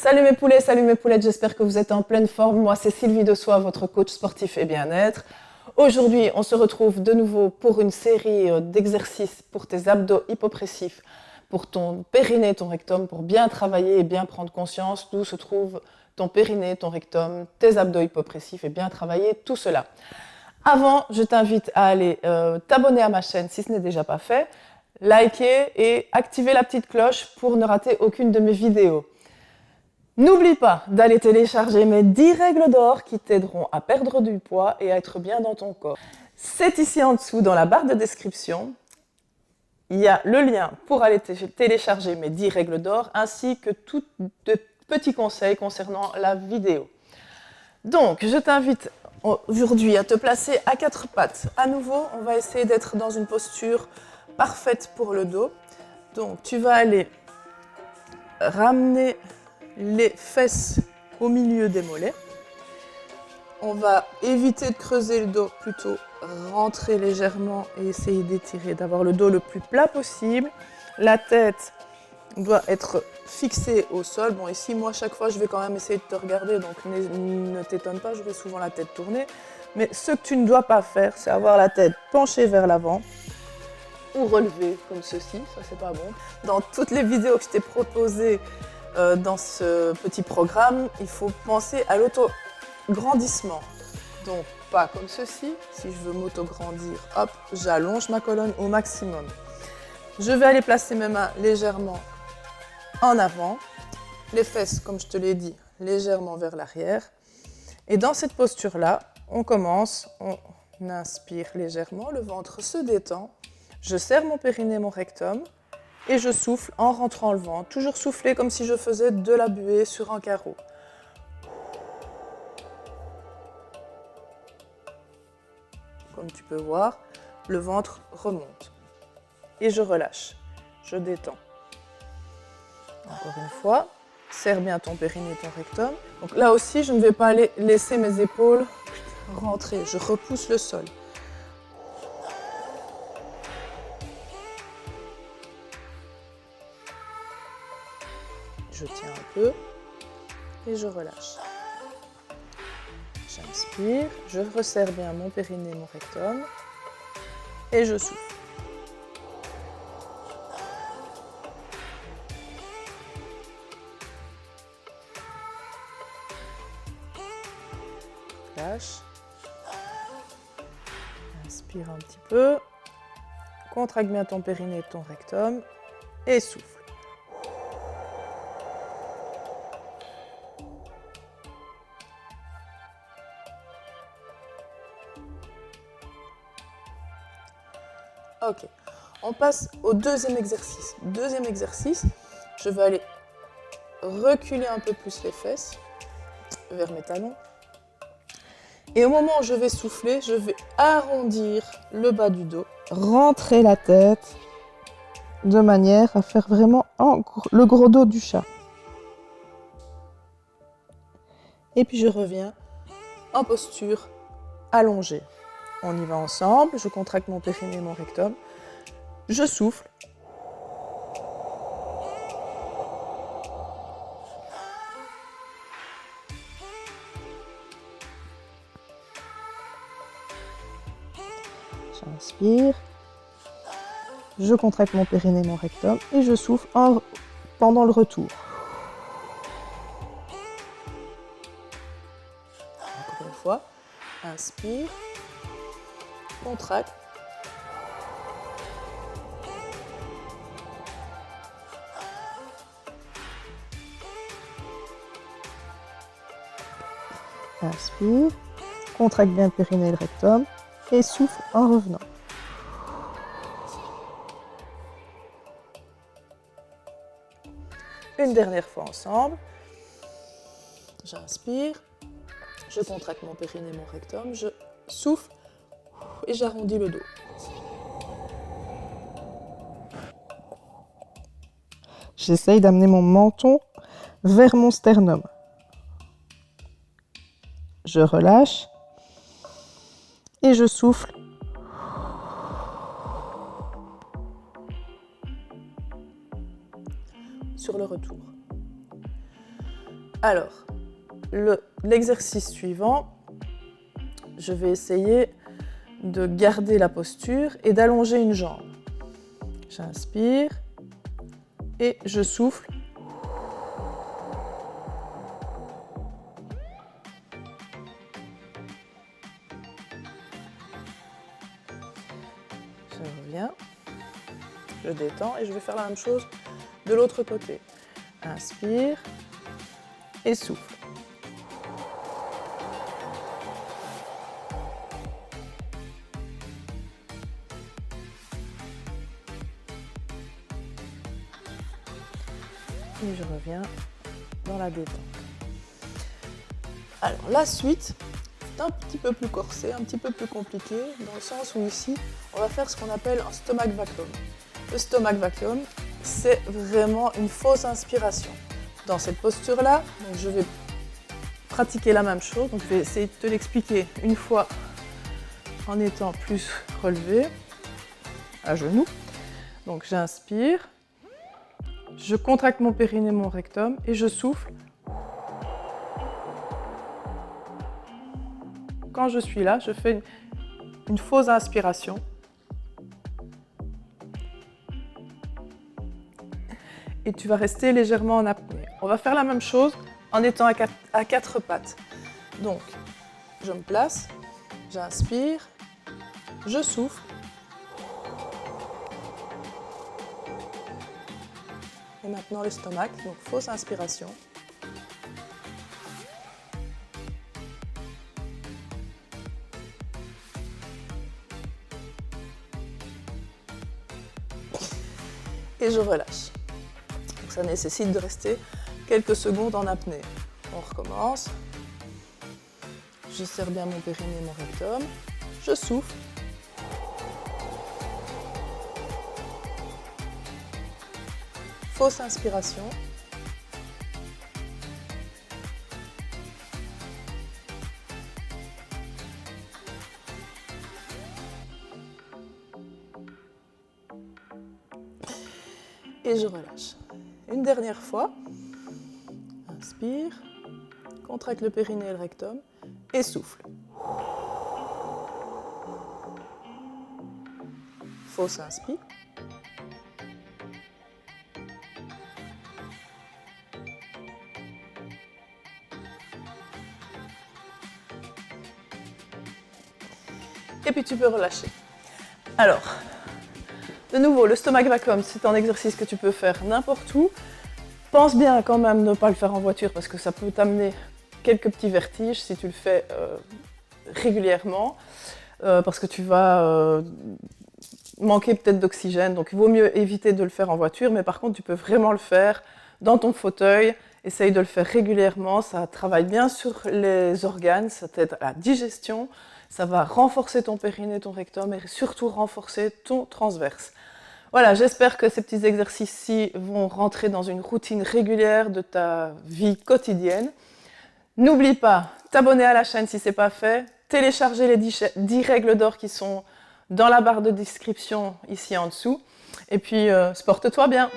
Salut mes poulettes, j'espère que vous êtes en pleine forme. Moi, c'est Sylvie Dessois, votre coach sportif et bien-être. Aujourd'hui, on se retrouve de nouveau pour une série d'exercices pour tes abdos hypopressifs, pour ton périnée, ton rectum, pour bien travailler et bien prendre conscience d'où se trouve ton périnée, ton rectum, tes abdos hypopressifs et bien travailler tout cela. Avant, je t'invite à aller t'abonner à ma chaîne si ce n'est déjà pas fait, liker et activer la petite cloche pour ne rater aucune de mes vidéos. N'oublie pas d'aller télécharger mes 10 règles d'or qui t'aideront à perdre du poids et à être bien dans ton corps. C'est ici en dessous dans la barre de description. Il y a le lien pour aller télécharger mes 10 règles d'or ainsi que tous de petits conseils concernant la vidéo. Donc, je t'invite aujourd'hui à te placer à 4 pattes. À nouveau, on va essayer d'être dans une posture parfaite pour le dos. Donc, tu vas aller ramener les fesses au milieu des mollets. On va éviter de creuser le dos, plutôt rentrer légèrement et essayer d'étirer, d'avoir le dos le plus plat possible. La tête doit être fixée au sol. Bon, ici, moi, chaque fois, je vais quand même essayer de te regarder, donc ne t'étonne pas, j'aurai souvent la tête tournée. Mais ce que tu ne dois pas faire, c'est avoir la tête penchée vers l'avant ou relevée comme ceci, ça c'est pas bon. Dans toutes les vidéos que je t'ai proposées dans ce petit programme, il faut penser à l'auto-grandissement. Donc, pas comme ceci. Si je veux m'auto-grandir, hop, j'allonge ma colonne au maximum. Je vais aller placer mes mains légèrement en avant, les fesses, comme je te l'ai dit, légèrement vers l'arrière. Et dans cette posture-là, on commence, on inspire légèrement, le ventre se détend. Je serre mon périnée, mon rectum. Et je souffle en rentrant le ventre. Toujours souffler comme si je faisais de la buée sur un carreau. Comme tu peux voir, le ventre remonte. Et je relâche. Je détends. Encore une fois, serre bien ton périnée et ton rectum. Donc là aussi, je ne vais pas aller laisser mes épaules rentrer. Je repousse le sol. Je tiens un peu et je relâche. J'inspire, je resserre bien mon périnée, mon rectum et je souffle. Lâche. Inspire un petit peu. Contracte bien ton périnée et ton rectum et souffle. Ok, on passe au deuxième exercice. Deuxième exercice, je vais aller reculer un peu plus les fesses vers mes talons. Et au moment où je vais souffler, je vais arrondir le bas du dos, rentrer la tête de manière à faire vraiment le gros dos du chat. Et puis je reviens en posture allongée. On y va ensemble, je contracte mon périnée et mon rectum. Je souffle. J'inspire. Je contracte mon périnée et mon rectum et je souffle pendant le retour. Encore une fois. Inspire. Contracte. Inspire, contracte bien le périnée et le rectum et souffle en revenant. Une dernière fois ensemble. J'inspire, je contracte mon périnée et mon rectum, je souffle et j'arrondis le dos. J'essaye d'amener mon menton vers mon sternum. Je relâche et je souffle. Sur le retour. Alors, l'exercice suivant, je vais essayer de garder la posture et d'allonger une jambe. J'inspire et je souffle. Je reviens, je détends et je vais faire la même chose de l'autre côté. Inspire et souffle. Et je reviens dans la détente. Alors la suite, c'est un petit peu plus corsé, un petit peu plus compliqué, dans le sens où ici, on va faire ce qu'on appelle un stomach vacuum. Le stomach vacuum, c'est vraiment une fausse inspiration. Dans cette posture-là, je vais pratiquer la même chose. Donc, je vais essayer de te l'expliquer une fois en étant plus relevé, à genoux. Donc j'inspire. Je contracte mon périnée, mon rectum et je souffle. Quand je suis là, je fais une fausse inspiration. Et tu vas rester légèrement en apnée. On va faire la même chose en étant à quatre pattes. Donc, je me place, j'inspire, je souffle. Et maintenant l'estomac, donc fausse inspiration. Et je relâche. Donc ça nécessite de rester quelques secondes en apnée. On recommence. Je serre bien mon périnée, mon rectum. Je souffle. Fausse inspiration. Et je relâche. Une dernière fois. Inspire. Contracte le périnée et le rectum. Et souffle. Fausse inspire. Et puis tu peux relâcher. Alors, de nouveau, le stomach vacuum, c'est un exercice que tu peux faire n'importe où. Pense bien quand même ne pas le faire en voiture parce que ça peut t'amener quelques petits vertiges si tu le fais régulièrement, parce que tu vas manquer peut-être d'oxygène. Donc il vaut mieux éviter de le faire en voiture, mais par contre tu peux vraiment le faire dans ton fauteuil. Essaye de le faire régulièrement, ça travaille bien sur les organes, ça t'aide à la digestion. Ça va renforcer ton périnée, ton rectum et surtout renforcer ton transverse. Voilà, j'espère que ces petits exercices-ci vont rentrer dans une routine régulière de ta vie quotidienne. N'oublie pas, t'abonner à la chaîne si ce n'est pas fait, télécharger les 10 règles d'or qui sont dans la barre de description ici en dessous. Et puis, sporte-toi bien!